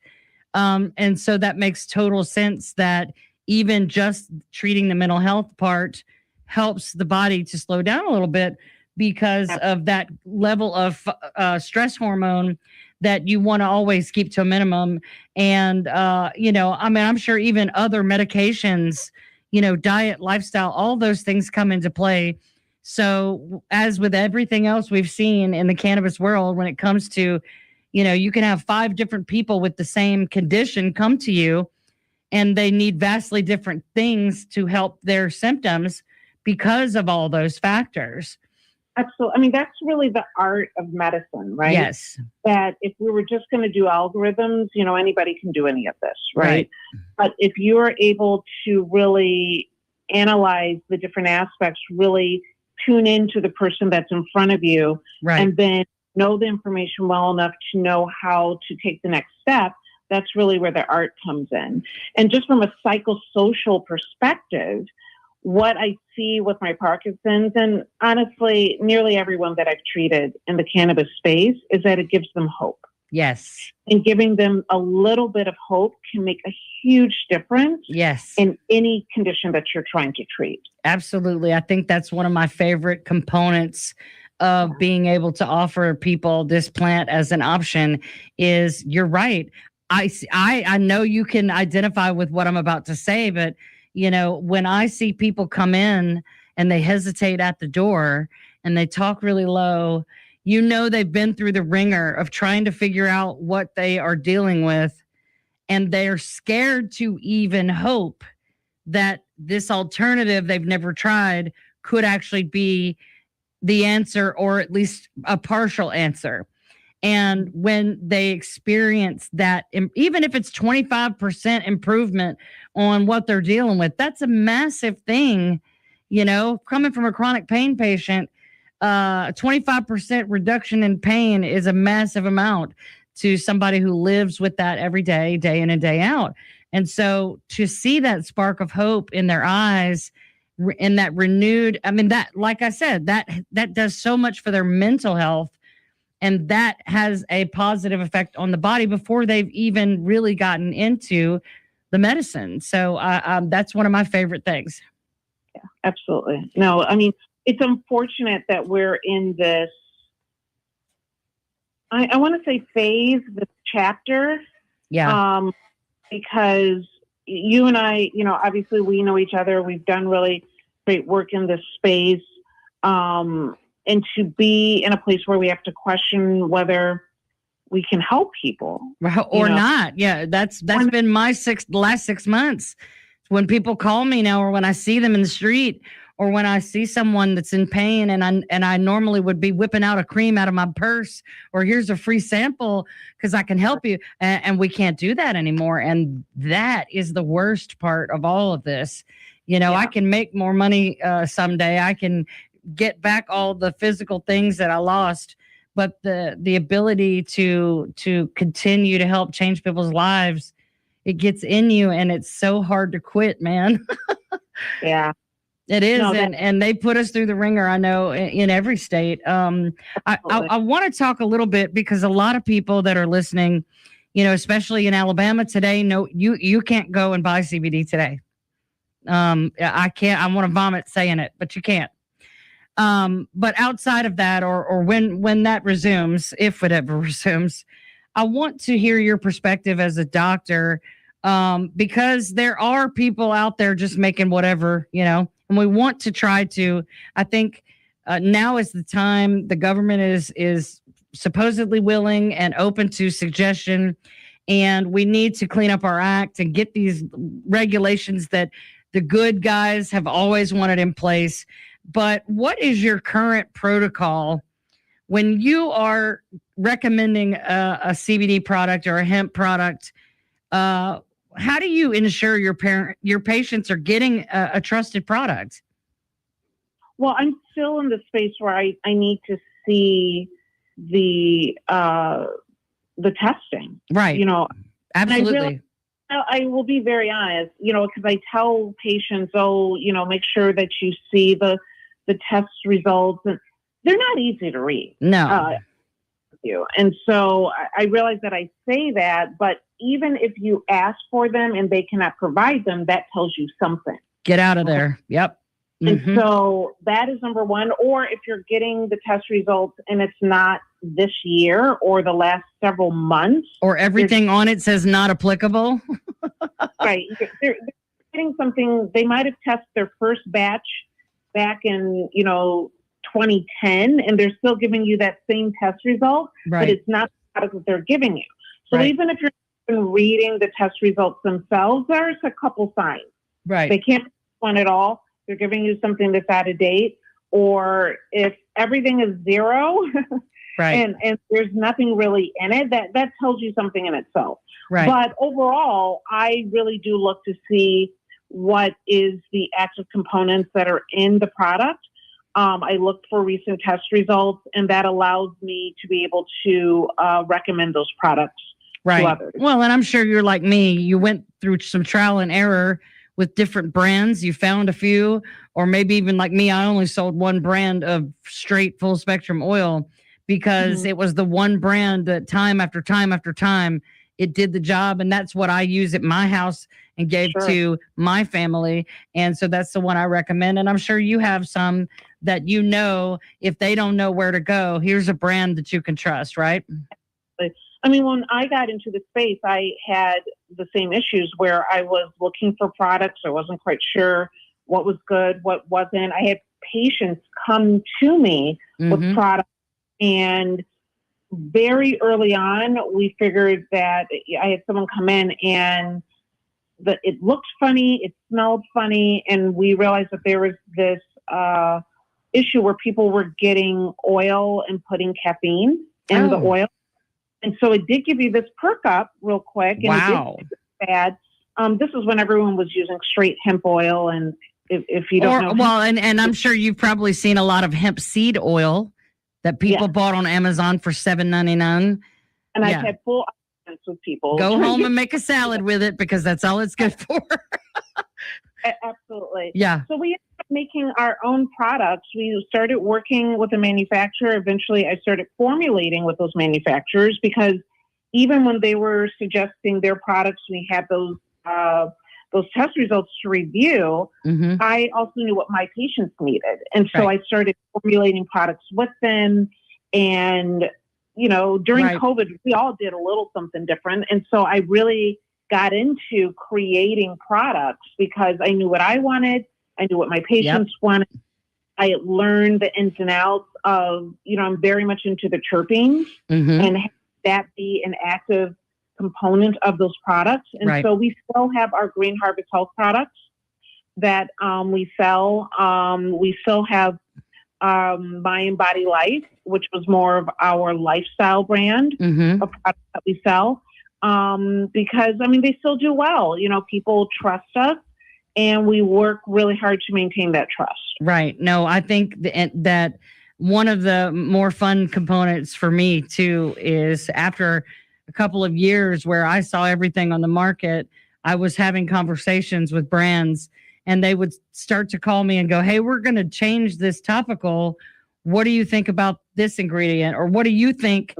And so that makes total sense that even just treating the mental health part helps the body to slow down a little bit because of that level of stress hormone that you want to always keep to a minimum. And, I'm sure even other medications, diet, lifestyle, all those things come into play. So as with everything else we've seen in the cannabis world, when it comes to, you can have 5 different people with the same condition come to you, and they need vastly different things to help their symptoms because of all those factors. Absolutely. I mean, that's really the art of medicine, right? Yes. That if we were just going to do algorithms, anybody can do any of this, right? But if you're able to really analyze the different aspects, really tune into the person that's in front of you, and then know the information well enough to know how to take the next step, that's really where the art comes in. And just from a psychosocial perspective, what I see with my Parkinson's, and honestly, nearly everyone that I've treated in the cannabis space, is that it gives them hope. Yes. And giving them a little bit of hope can make a huge difference. Yes. In any condition that you're trying to treat. Absolutely. I think that's one of my favorite components of being able to offer people this plant as an option. Is you're right. I know you can identify with what I'm about to say, but when I see people come in and they hesitate at the door and they talk really low, they've been through the ringer of trying to figure out what they are dealing with. And they're scared to even hope that this alternative they've never tried could actually be the answer, or at least a partial answer. And when they experience that, even if it's 25% improvement on what they're dealing with, that's a massive thing. Coming from a chronic pain patient, 25% reduction in pain is a massive amount to somebody who lives with that every day, day in and day out. And so to see that spark of hope in their eyes, in that renewed, that, like I said, that does so much for their mental health. And that has a positive effect on the body before they've even really gotten into the medicine. So that's one of my favorite things. Yeah, absolutely. No, it's unfortunate that we're in this, I want to say phase, this chapter. Yeah. Because you and I, obviously we know each other. We've done really great work in this space. And to be in a place where we have to question whether we can help people or not. Yeah, that's been my last 6 months. When people call me now, or when I see them in the street, or when I see someone that's in pain and I normally would be whipping out a cream out of my purse, or here's a free sample because I can help you. And we can't do that anymore. And that is the worst part of all of this. I can make more money someday. I can get back all the physical things that I lost, but the ability to continue to help change people's lives, it gets in you, and it's so hard to quit, man. Yeah. It is, and they put us through the ringer, I know, in every state. I want to talk a little bit because a lot of people that are listening, especially in Alabama today, no, you can't go and buy CBD today. I can't. I want to vomit saying it, but you can't. But outside of that, or when that resumes, if it ever resumes, I want to hear your perspective as a doctor, because there are people out there just making whatever, and we want to try to, I think now is the time. The government is supposedly willing and open to suggestion, and we need to clean up our act and get these regulations that the good guys have always wanted in place. But what is your current protocol when you are recommending a CBD product or a hemp product? How do you ensure your patients are getting a trusted product? Well, I'm still in the space where I need to see the testing. Right. Absolutely. I will be very honest, because I tell patients, make sure that you see the test results, and they're not easy to read. No. And so I realize that I say that, but even if you ask for them and they cannot provide them, that tells you something. Get out of there. Yep. Mm-hmm. And so that is number one. Or if you're getting the test results and it's not this year or the last several months, or everything on it says not applicable. Right. They're getting something. They might have tested their first batch back in, 2010, and they're still giving you that same test result, right. But it's not the product that they're giving you. So right. even if you're even reading the test results themselves, there's a couple signs. Right. They can't one at all. They're giving you something that's out of date, or if everything is zero, right. and there's nothing really in it, that tells you something in itself. Right. But overall, I really do look to see what is the active components that are in the product. I look for recent test results, and that allows me to be able to recommend those products to others. Well, and I'm sure you're like me. You went through some trial and error with different brands. You found a few, or maybe even like me, I only sold one brand of straight full spectrum oil because it was the one brand that time after time after time, it did the job. And that's what I use at my house and gave to my family. And so that's the one I recommend. And I'm sure you have some that, if they don't know where to go, here's a brand that you can trust, right? I mean, when I got into the space, I had the same issues where I was looking for products. I wasn't quite sure what was good, what wasn't. I had patients come to me with products, and very early on, we figured that I had someone come in and it looked funny, it smelled funny, and we realized that there was this issue where people were getting oil and putting caffeine in the oil. And so it did give you this perk up real quick. And wow. It did bad. This is when everyone was using straight hemp oil. And if you don't know. Well, and I'm sure you've probably seen a lot of hemp seed oil that people bought on Amazon for $7.99. And I've had full arguments with people. Go home and make a salad with it because that's all it's good for. Absolutely. Yeah. So we ended up making our own products. We started working with a manufacturer. Eventually, I started formulating with those manufacturers because even when they were suggesting their products, we had those test results to review. I also knew what my patients needed. And so I started formulating products with them. And, during COVID, we all did a little something different. And so I really got into creating products because I knew what I wanted. I knew what my patients wanted. I learned the ins and outs of, I'm very much into the terpenes and have that be an active component of those products. And so we still have our Green Harvest Health products. that we sell. We still have Mind and Body Life, which was more of our lifestyle brand of products that we sell. Because, I mean, they still do well. You know, people trust us, and we work really hard to maintain that trust. Right. No, I think that one of the more fun components for me, too, is after a couple of years where I saw everything on the market, I was having conversations with brands, and they would start to call me and go, hey, we're going to change this topical. What do you think about this ingredient? Or what do you think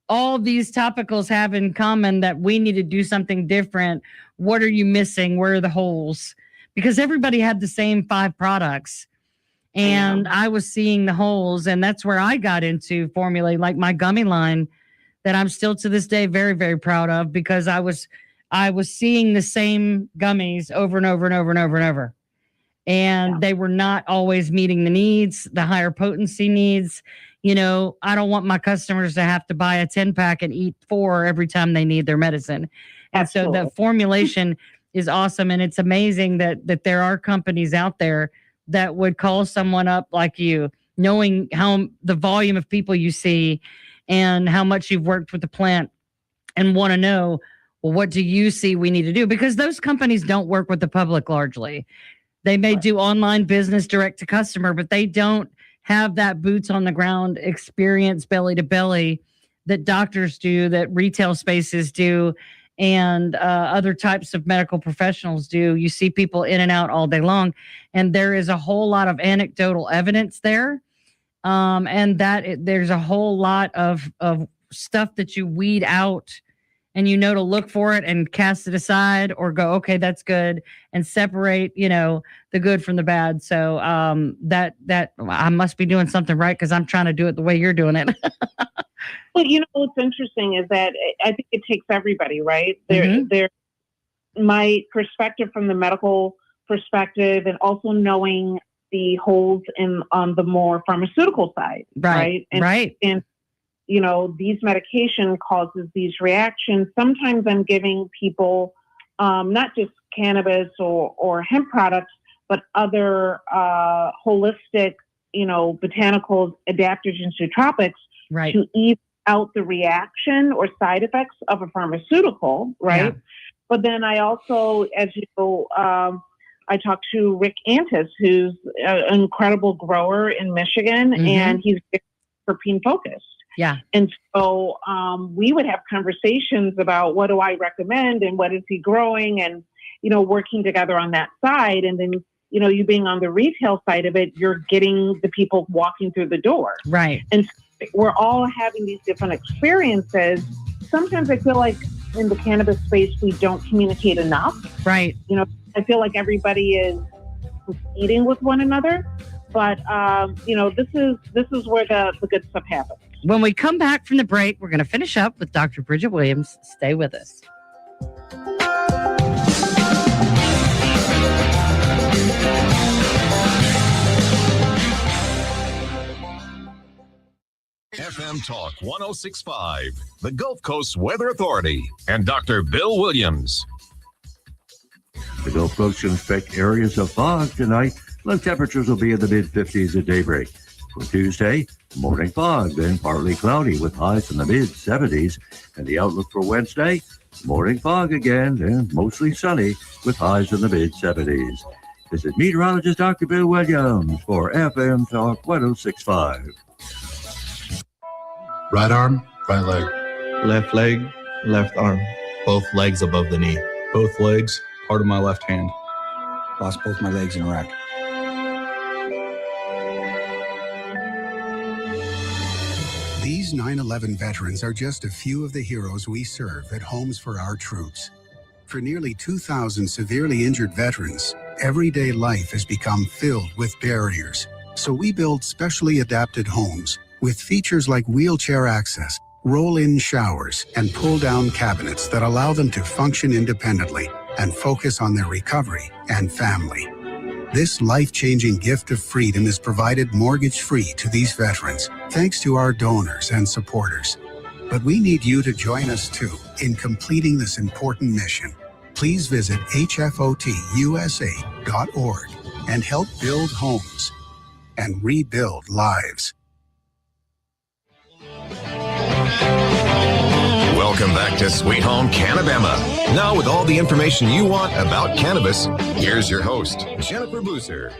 all these topicals have in common that we need to do something different? What are you missing? Where are the holes? Because everybody had the same 5 products, and I was seeing the holes, and that's where I got into formulating like my gummy line that I'm still to this day very, very proud of, because I was seeing the same gummies over and over and over and over and over. And they were not always meeting the needs, the higher potency needs. You know, I don't want my customers to have to buy a 10-pack and eat 4 every time they need their medicine. And so the formulation is awesome. And it's amazing that there are companies out there that would call someone up like you, knowing how the volume of people you see and how much you've worked with the plant, and want to know, well, what do you see we need to do? Because those companies don't work with the public largely. They may do online business direct to customer, but they don't have that boots on the ground experience, belly to belly, that doctors do, that retail spaces do, and other types of medical professionals do. You see people in and out all day long, and there is a whole lot of anecdotal evidence there. And that there's a whole lot of stuff that you weed out, and you know to look for it and cast it aside, or go, okay, that's good, and separate, you know, the good from the bad. So that I must be doing something right, because I'm trying to do it the way you're doing it. Well, you know, what's interesting is that I think it takes everybody, right? My perspective from the medical perspective, and also knowing the holes on the more pharmaceutical side, right? And you know, these medication causes these reactions. Sometimes I'm giving people not just cannabis or hemp products, but other holistic, you know, botanicals, adaptogens, nootropics, to even out the reaction or side effects of a pharmaceutical, right? Yeah. But then I also, as you know, I talked to Rick Antis, who's an incredible grower in Michigan, and he's terpene focused. Yeah. And so we would have conversations about what do I recommend and what is he growing, and, you know, working together on that side. And then, you know, you being on the retail side of it, you're getting the people walking through the door. Right. And we're all having these different experiences. Sometimes I feel like in the cannabis space, we don't communicate enough. Right. You know, I feel like everybody is competing with one another. But, you know, this is where the good stuff happens. When we come back from the break, we're going to finish up with Dr. Bridget Williams. Stay with us. FM Talk 106.5, the Gulf Coast Weather Authority, and Dr. Bill Williams. The Gulf Coast should expect areas of fog tonight. Low temperatures will be in the mid-50s at daybreak. For Tuesday, morning fog, then partly cloudy with highs in the mid-70s. And the outlook for Wednesday, morning fog again, then mostly sunny with highs in the mid-70s. This is meteorologist Dr. Bill Williams for FM Talk 106.5. Right arm, right leg. Left leg, left arm. Both legs above the knee. Both legs, part of my left hand. Lost both my legs in Iraq. These 9/11 veterans are just a few of the heroes we serve at Homes for Our Troops. For nearly 2,000 severely injured veterans, everyday life has become filled with barriers. So we build specially adapted homes with features like wheelchair access, roll-in showers, and pull-down cabinets that allow them to function independently and focus on their recovery and family. This life-changing gift of freedom is provided mortgage-free to these veterans, thanks to our donors and supporters. But we need you to join us too in completing this important mission. please visit hfotusa.org and help build homes and rebuild lives. Welcome back to Sweet Home CannaBama. Now with all the information you want about cannabis, here's your host, Jennifer Boozer.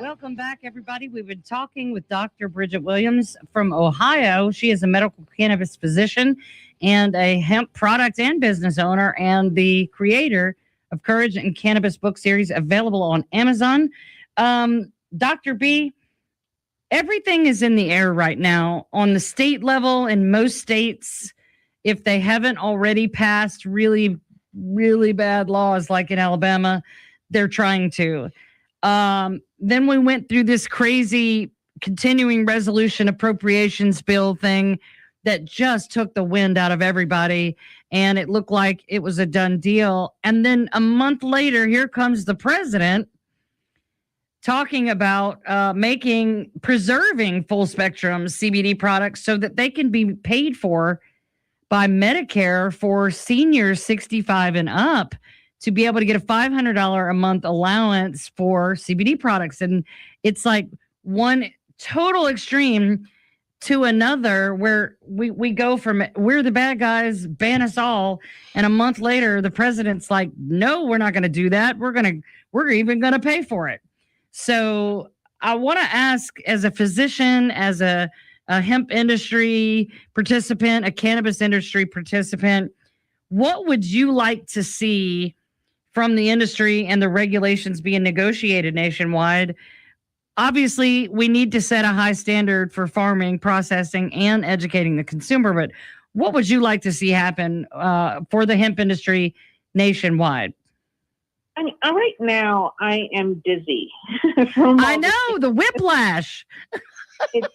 Welcome back, everybody. We've been talking with Dr. Bridget Williams from Ohio. She is a medical cannabis physician and a hemp product and business owner and the creator of Courage and Cannabis book series available on Amazon. Dr. B, everything is in the air right now on the state level in most states. If they haven't already passed really, really bad laws like in Alabama, they're trying to. Then we went through this crazy continuing resolution appropriations bill thing that just took the wind out of everybody, and it looked like it was a done deal. And then a month later, here comes the president talking about preserving full spectrum CBD products so that they can be paid for by Medicare for seniors 65 and up, to be able to get a $500 a month allowance for CBD products. And it's like one total extreme to another where we go from we're the bad guys, ban us all. And a month later, the president's like, no, we're not going to do that. We're even going to pay for it. So I want to ask, as a physician, as a hemp industry participant, a cannabis industry participant, what would you like to see from the industry and the regulations being negotiated nationwide? Obviously, we need to set a high standard for farming, processing, and educating the consumer. But what would you like to see happen for the hemp industry nationwide? I mean, right now, I am dizzy. I know, the whiplash. it's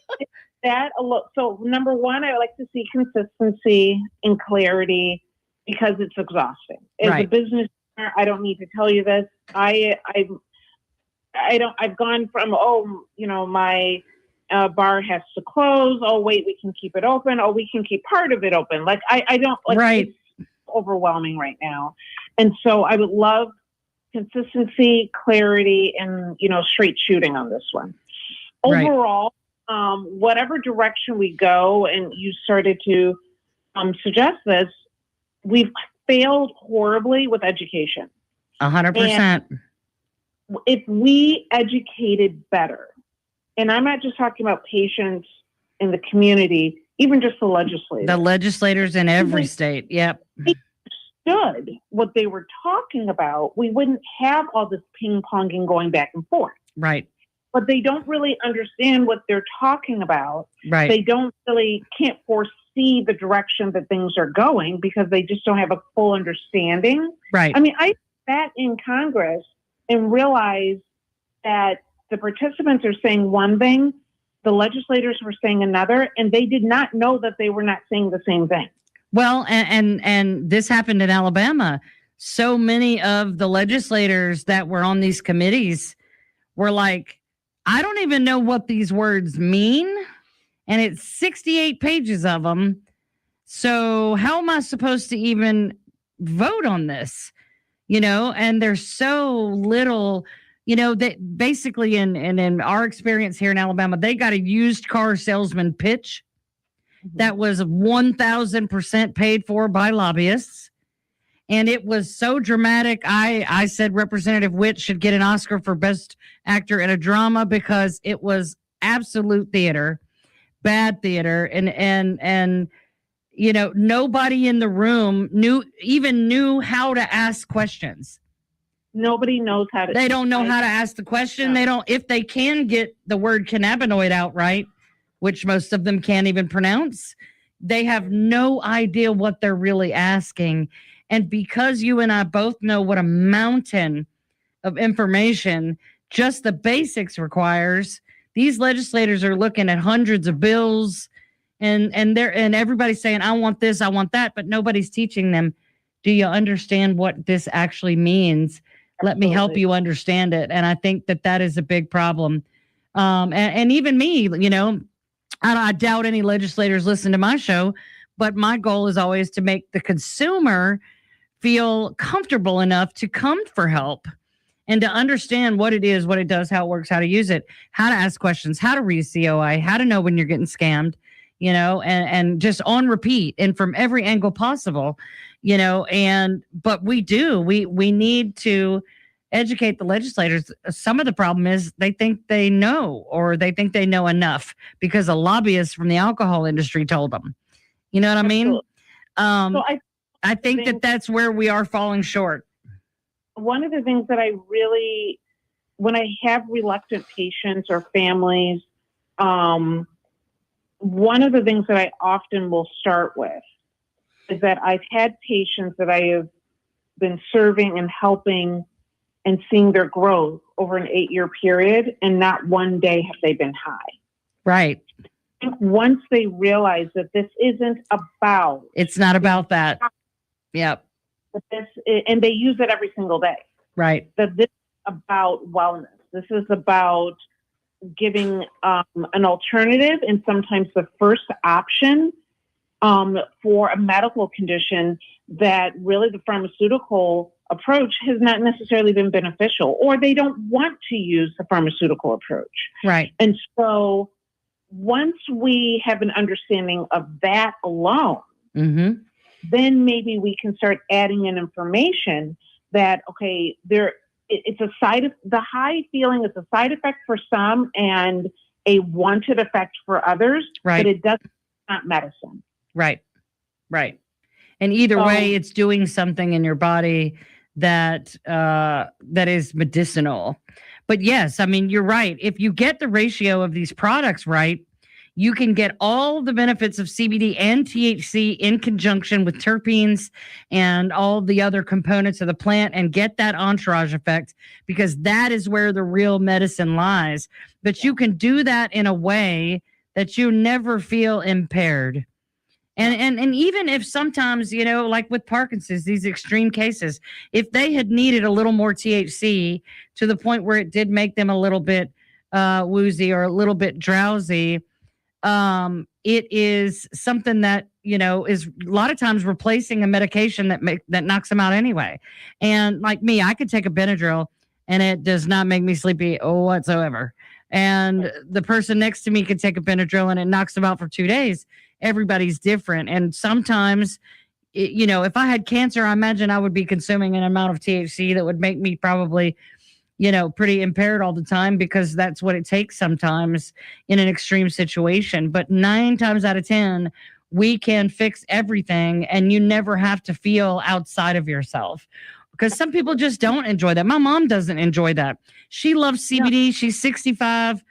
that a lot. So, number one, I like to see consistency and clarity because it's exhausting. As a business, I don't need to tell you this. I've gone from, my bar has to close. Oh, wait, we can keep it open. Oh, we can keep part of it open. Like, I don't like, right. It's overwhelming right now. And so I would love consistency, clarity, and, straight shooting on this one. Right. Overall, whatever direction we go, and you started to suggest this, we've failed horribly with education. 100%. If we educated better, and I'm not just talking about patients in the community, even just the legislators. The legislators in every state. Yep. If they understood what they were talking about, we wouldn't have all this ping-ponging going back and forth. Right. But they don't really understand what they're talking about. Right. They can't foresee the direction that things are going because they just don't have a full understanding. Right. I mean, I sat in Congress and realized that the participants are saying one thing, the legislators were saying another, and they did not know that they were not saying the same thing. Well, and this happened in Alabama. So many of the legislators that were on these committees were like, I don't even know what these words mean. And it's 68 pages of them. So how am I supposed to even vote on this? And there's so little, that basically in our experience here in Alabama, they got a used car salesman pitch that was 1,000% paid for by lobbyists. And it was so dramatic. I said Representative Witt should get an Oscar for Best Actor in a Drama because it was absolute theater, bad theater. And nobody in the room knew how to ask questions. Nobody knows how to. They don't know how to ask the question. They don't, if they can get the word cannabinoid out right, which most of them can't even pronounce, they have no idea what they're really asking. And because you and I both know what a mountain of information just the basics requires, these legislators are looking at hundreds of bills and everybody's saying, I want this, I want that, but nobody's teaching them, do you understand what this actually means? Let me help you understand it. And I think that is a big problem. And even me, I doubt any legislators listen to my show, but my goal is always to make the consumer feel comfortable enough to come for help and to understand what it is, what it does, how it works, how to use it, how to ask questions, how to read COI, how to know when you're getting scammed, and just on repeat and from every angle possible, but we need to educate the legislators. Some of the problem is they think they know, or they think they know enough because a lobbyist from the alcohol industry told them. You know what I mean? So I think that's where we are falling short. One of the things that when I have reluctant patients or families, one of the things that I often will start with is that I've had patients that I have been serving and helping and seeing their growth over an 8-year period, and not one day have they been high. Right. Once they realize that this isn't about... It's not about that. Yep. And they use it every single day. Right. That this is about wellness. This is about giving an alternative and sometimes the first option for a medical condition that really the pharmaceutical approach has not necessarily been beneficial, or they don't want to use the pharmaceutical approach. Right. And so once we have an understanding of that alone, then maybe we can start adding in information that, okay, it's the high feeling is a side effect for some and a wanted effect for others, right. But it doesn't, not medicine. Right. Right. And either way, it's doing something in your body that is medicinal. But yes, I mean, you're right. If you get the ratio of these products right, you can get all the benefits of CBD and THC in conjunction with terpenes and all the other components of the plant and get that entourage effect, because that is where the real medicine lies. But you can do that in a way that you never feel impaired. And even if sometimes, like with Parkinson's, these extreme cases, if they had needed a little more THC to the point where it did make them a little bit woozy or a little bit drowsy, it is something that, is a lot of times replacing a medication that knocks them out anyway. And like me, I could take a Benadryl and it does not make me sleepy whatsoever. And the person next to me could take a Benadryl and it knocks them out for 2 days. Everybody's different. And sometimes, if I had cancer, I imagine I would be consuming an amount of THC that would make me probably, pretty impaired all the time, because that's what it takes sometimes in an extreme situation. But 9 times out of 10, we can fix everything and you never have to feel outside of yourself, because some people just don't enjoy that. My mom doesn't enjoy that. She loves CBD. Yeah. She's 65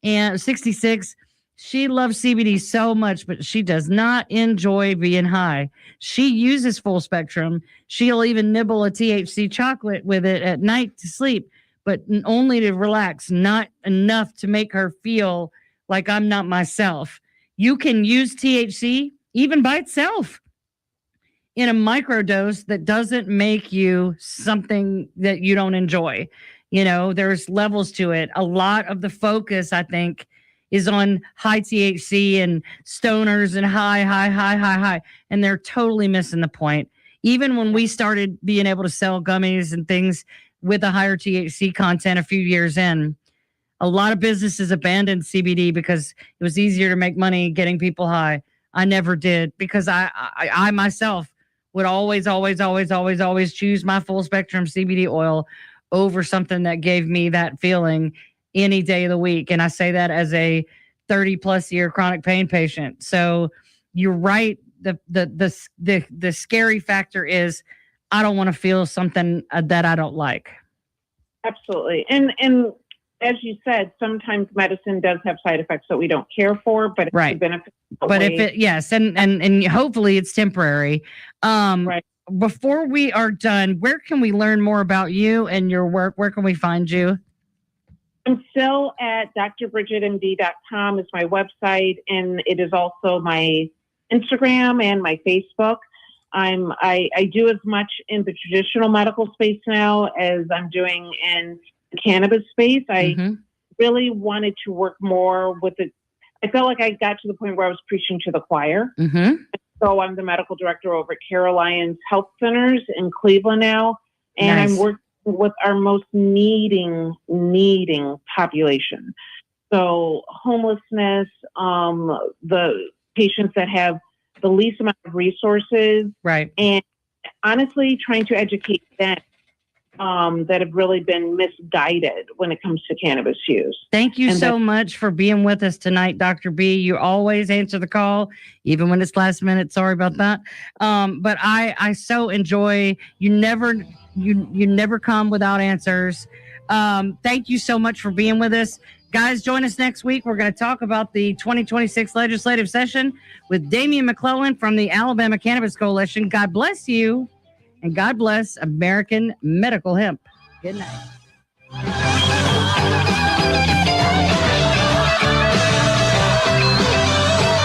and 66. She loves CBD so much, but she does not enjoy being high. She uses full spectrum. She'll even nibble a THC chocolate with it at night to sleep, but only to relax, not enough to make her feel like I'm not myself. You can use THC even by itself in a microdose that doesn't make you something that you don't enjoy. There's levels to it. A lot of the focus, I think, is on high THC and stoners and high. And they're totally missing the point. Even when we started being able to sell gummies and things with a higher THC content a few years in, a lot of businesses abandoned CBD because it was easier to make money getting people high. I never did, because I myself would always choose my full spectrum CBD oil over something that gave me that feeling any day of the week. And I say that as a 30 plus year chronic pain patient. So you're right. The scary factor is I don't want to feel something that I don't like. Absolutely. And as you said, sometimes medicine does have side effects that we don't care for, but it's right. a benefit. But if it, yes. And hopefully it's temporary. Right. Before we are done, where can we learn more about you and your work? Where can we find you? I'm still at DrBridgetmd.com is my website, and it is also my Instagram and my Facebook. I do as much in the traditional medical space now as I'm doing in the cannabis space. I really wanted to work more with it. I felt like I got to the point where I was preaching to the choir. So I'm the medical director over at Caroline's Health Centers in Cleveland now, and Nice. I'm working with our most needing population. So homelessness, the patients that have the least amount of resources, right? And honestly, trying to educate them that have really been misguided when it comes to cannabis use. Thank you so much for being with us tonight, Dr. B. You always answer the call, even when it's last minute. Sorry about that. But I so enjoy you never come without answers. Thank you so much for being with us. Guys, join us next week. We're going to talk about the 2026 legislative session with Damian McClellan from the Alabama Cannabis Coalition. God bless you, and God bless American medical hemp. Good night.